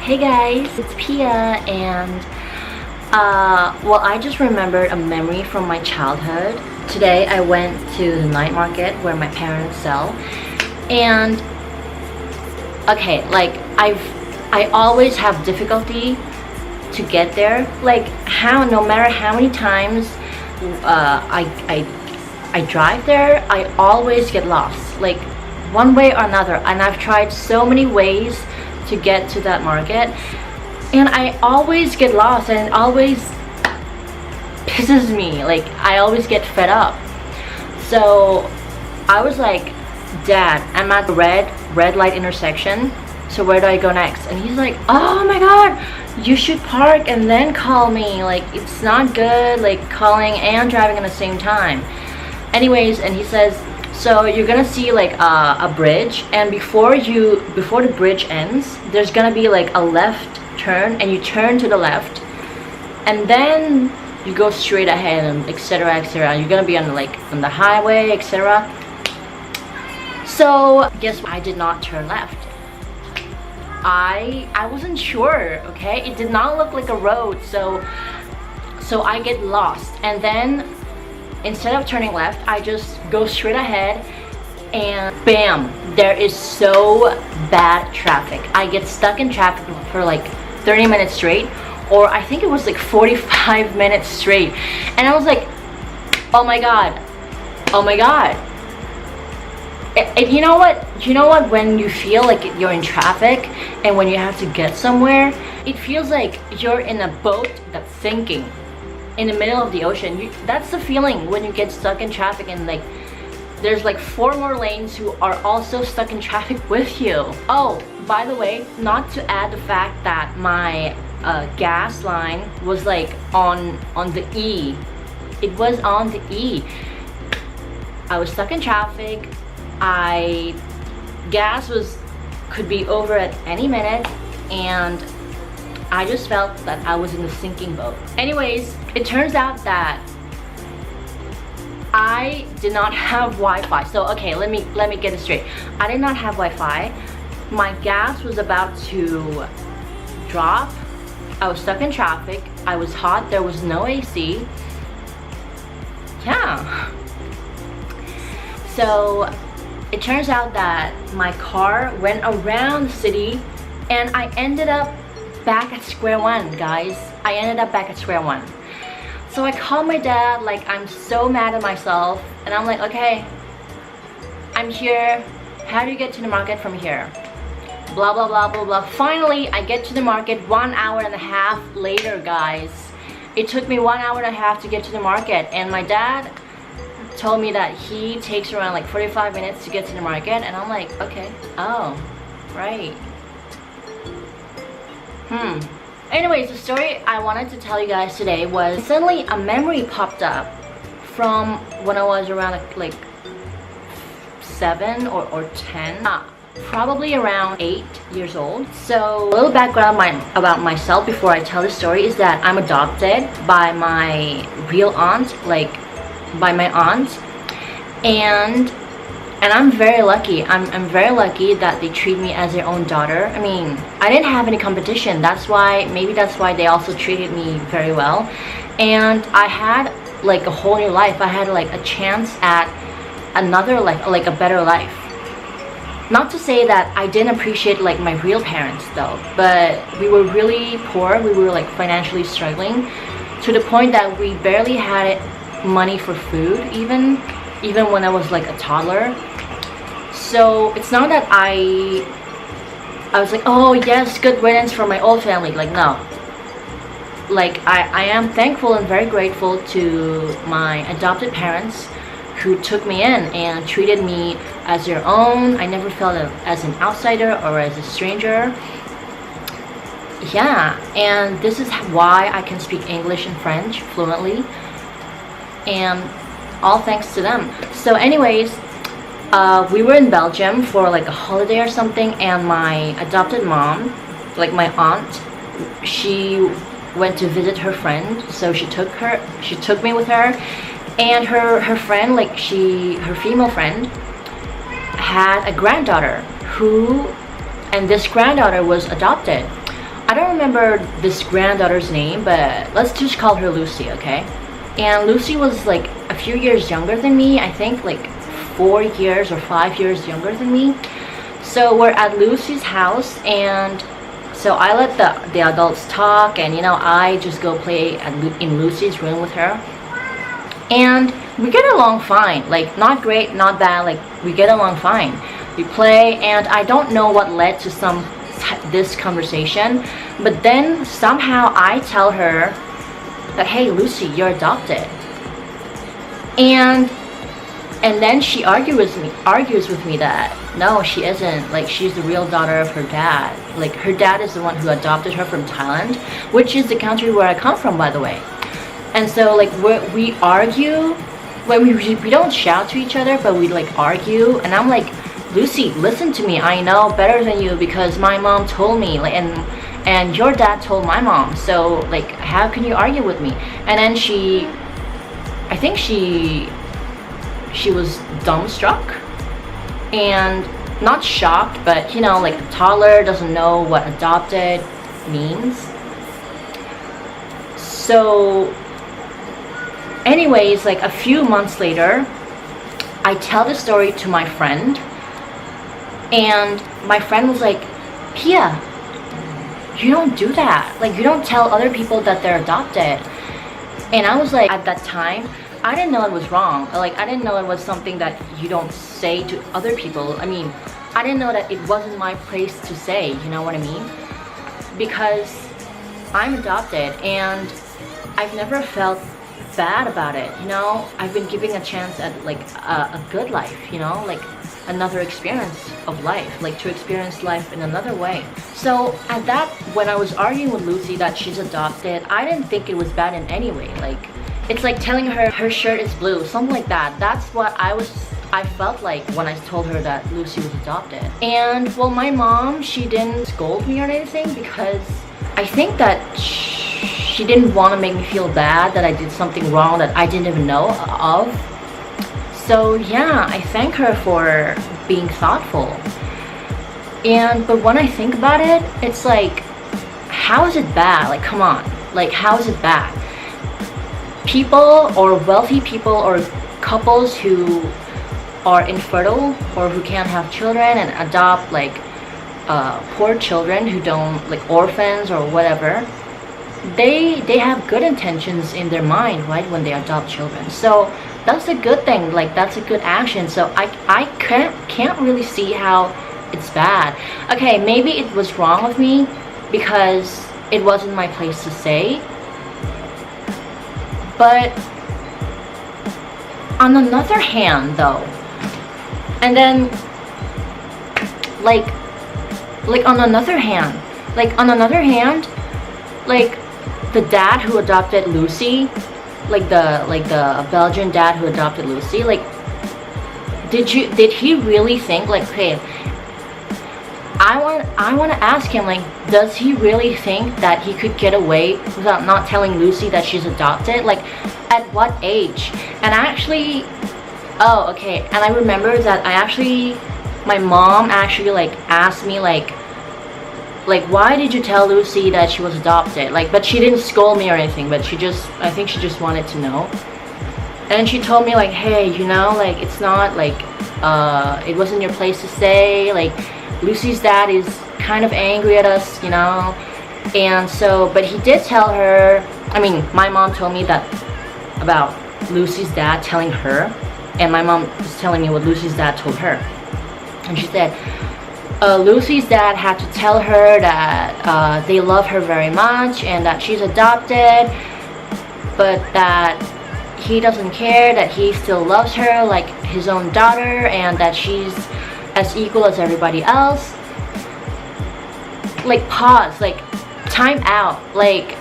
Hey guys, it's Pia, and well, I just remembered a memory from my childhood. Today I went to the night market where my parents sell, and okay, like I always have difficulty to get there. Like no matter how many times I drive there, I always get lost, like one way or another, and I've tried so many ways to get to that market, and I always get lost, and it always pisses me. Like I always get fed up. So I was like, Dad, I'm at the red light intersection, so where do I go next? And he's like, oh my god, you should park and then call me. Like it's not good, like calling and driving at the same time. Anyways, and he says, so you're gonna see like a bridge, and before the bridge ends, there's gonna be like a left turn, and you turn to the left, and then you go straight ahead, and etc, etc. You're gonna be on the highway, etc. So guess what? I did not turn left. I wasn't sure. Okay, it did not look like a road, so I get lost, and then instead of turning left, I just go straight ahead, and bam, there is so bad traffic. I get stuck in traffic for like 30 minutes straight, or I think it was like 45 minutes straight, and I was like, oh my god, oh my god. You know what, when you feel like you're in traffic and when you have to get somewhere, it feels like you're in a boat that's sinking in the middle of the ocean. That's the feeling when you get stuck in traffic, and like there's like 4 more lanes who are also stuck in traffic with you. Oh, by the way, not to add the fact that my gas line was like on the E. It was on the E. I was stuck in traffic. Gas could be over at any minute, and I just felt that I was in a sinking boat. Anyways, it turns out that I did not have Wi-Fi. So okay, let me get it straight. I did not have Wi-Fi. My gas was about to drop. I was stuck in traffic. I was hot. There was no AC. Yeah. So it turns out that my car went around the city, and I ended up back at square one, guys. I ended up back at square one. So I called my dad, like I'm so mad at myself, and I'm like, okay, I'm here. How do you get to the market from here? Blah blah blah blah blah. Finally, I get to the market 1 hour and a half later, guys. It took me 1 hour and a half to get to the market, and my dad told me that he takes around like 45 minutes to get to the market, and I'm like, okay, oh, right. Anyways, the story I wanted to tell you guys today was suddenly a memory popped up from when I was around like 7 or 10. Probably around 8 years old. So a little background about myself before I tell the story is that I'm adopted by my real aunt, like by my aunt, and I'm very lucky. I'm very lucky that they treat me as their own daughter. I mean, I didn't have any competition. Maybe that's why they also treated me very well. And I had like a whole new life. I had like a chance at another life, like a better life. Not to say that I didn't appreciate like my real parents though, but we were really poor. We were like financially struggling to the point that we barely had money for food, even when I was like a toddler. So it's not that I was like, oh yes, good riddance for my old family. Like no, like I am thankful and very grateful to my adopted parents who took me in and treated me as their own. I never felt as an outsider or as a stranger. Yeah, and this is why I can speak English and French fluently, and all thanks to them. So anyways, we were in Belgium for like a holiday or something, and my adopted mom, like my aunt, she went to visit her friend, so she took me with her, and her friend, like her female friend, had a granddaughter and this granddaughter was adopted. I don't remember this granddaughter's name, but let's just call her Lucy, okay? And Lucy was like a few years younger than me. I think like 4 years or 5 years younger than me. So we're at Lucy's house, and so I let the adults talk, and you know, I just go play in Lucy's room with her. And we get along fine, like not great, not bad, like we get along fine. We play, and I don't know what led to this conversation, but then somehow I tell her that, hey Lucy, you're adopted. And then she argues with me that no, she isn't, like she's the real daughter of her dad. Like her dad is the one who adopted her from Thailand, which is the country where I come from, by the way. And so like we argue, when we don't shout to each other, but we like argue, and I'm like, Lucy, listen to me, I know better than you because my mom told me, like, and your dad told my mom, so like how can you argue with me? And then I think she was dumbstruck and not shocked, but you know, like a toddler doesn't know what adopted means. So anyways, like a few months later, I tell the story to my friend, and my friend was like, Pia, you don't do that. Like you don't tell other people that they're adopted. And I was like, at that time, I didn't know it was wrong. Like I didn't know it was something that you don't say to other people. I mean, I didn't know that it wasn't my place to say, you know what I mean? Because I'm adopted, and I've never felt bad about it, you know. I've been giving a chance at like a good life, you know, like another experience of life, like to experience life in another way. So at that, when I was arguing with Lucy that she's adopted, I didn't think it was bad in any way. Like it's like telling her her shirt is blue, something like that. That's what I felt like when I told her that Lucy was adopted. And well, my mom, she didn't scold me or anything, because I think that she didn't want to make me feel bad that I did something wrong that I didn't even know of. So yeah, I thank her for being thoughtful. But when I think about it, it's like, how is it bad? Like come on, like how is it bad? People, or wealthy people, or couples who are infertile or who can't have children and adopt like poor children who don't, like orphans or whatever, they have good intentions in their mind, right, when they adopt children. So that's a good thing, like that's a good action. So I can't really see how it's bad. Okay, maybe it was wrong of me because it wasn't my place to say, but on another hand though, and then like on another hand, like the dad who adopted Lucy, like the Belgian dad who adopted Lucy, like did he really think, like, hey, I want to ask him, like, does he really think that he could get away without not telling Lucy that she's adopted? Like, at what age? And actually, oh, okay, and I remember that my mom actually like asked me like why did you tell Lucy that she was adopted? Like, but she didn't scold me or anything, but I think she just wanted to know. And she told me like, hey, you know, like it's not like it wasn't your place to say, like Lucy's dad is kind of angry at us, you know. And so, but he did tell her, I mean, my mom told me that about Lucy's dad telling her, and my mom was telling me what Lucy's dad told her. And she said, Lucy's dad had to tell her that they love her very much and that she's adopted, but that he doesn't care, that he still loves her like his own daughter, and that she's as equal as everybody else. Like, pause, like, time out. Like,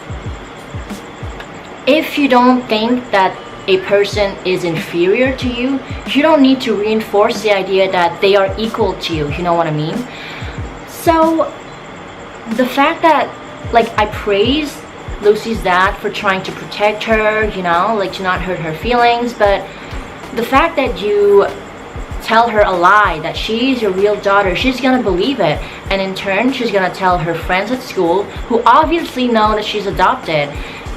if you don't think that a person is inferior to you, you don't need to reinforce the idea that they are equal to you, you know what I mean? So the fact that, like, I praise Lucy's dad for trying to protect her, you know, like to not hurt her feelings, but the fact that you tell her a lie that she's your real daughter, she's gonna believe it, and in turn she's gonna tell her friends at school who obviously know that she's adopted.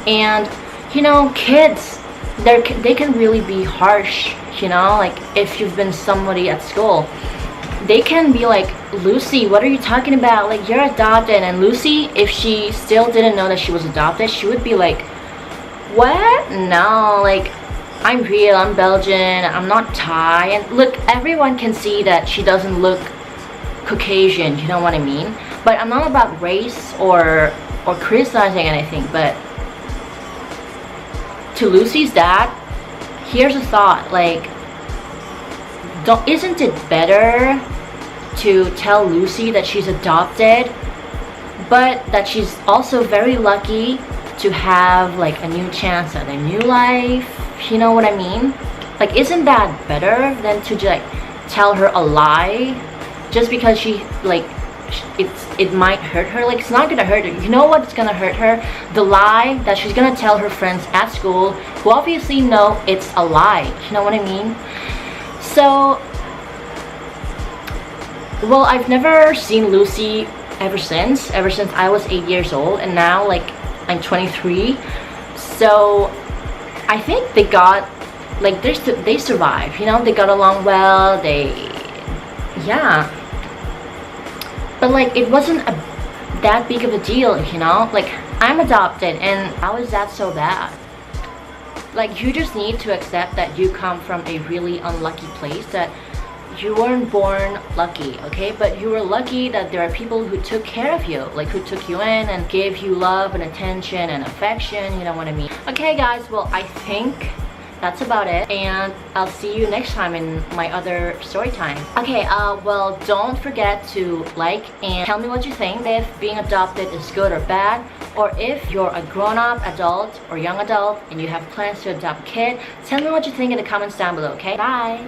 And you know, kids, they can really be harsh, you know, like if you've been somebody at school, they can be like, Lucy, what are you talking about? Like, you're adopted. And Lucy, if she still didn't know that she was adopted, she would be like, what? No, like, I'm real, I'm Belgian, I'm not Thai. And look, everyone can see that she doesn't look Caucasian, you know what I mean? But I'm not about race or criticizing anything, but to Lucy's dad, here's a thought, like, isn't it better to tell Lucy that she's adopted, but that she's also very lucky to have like a new chance at a new life? You know what I mean? Like, isn't that better than to just like tell her a lie just because she like it might hurt her? Like, it's not gonna hurt her. You know what's gonna hurt her? The lie that she's gonna tell her friends at school who obviously know it's a lie. You know what I mean? So, well, I've never seen Lucy ever since I was 8 years old, and now like I'm 23. So I think they got like they survived, you know, they got along well, yeah, but like it wasn't that big of a deal, you know, like I'm adopted, and how is that so bad? Like, you just need to accept that you come from a really unlucky place, that you weren't born lucky, okay? But you were lucky that there are people who took care of you, like who took you in and gave you love and attention and affection, you know what I mean? Okay guys, well, I think that's about it, and I'll see you next time in my other story time. Okay, well, don't forget to like and tell me what you think, if being adopted is good or bad, or if you're a grown-up adult or young adult and you have plans to adopt a kid. Tell me what you think in the comments down below, okay? Bye!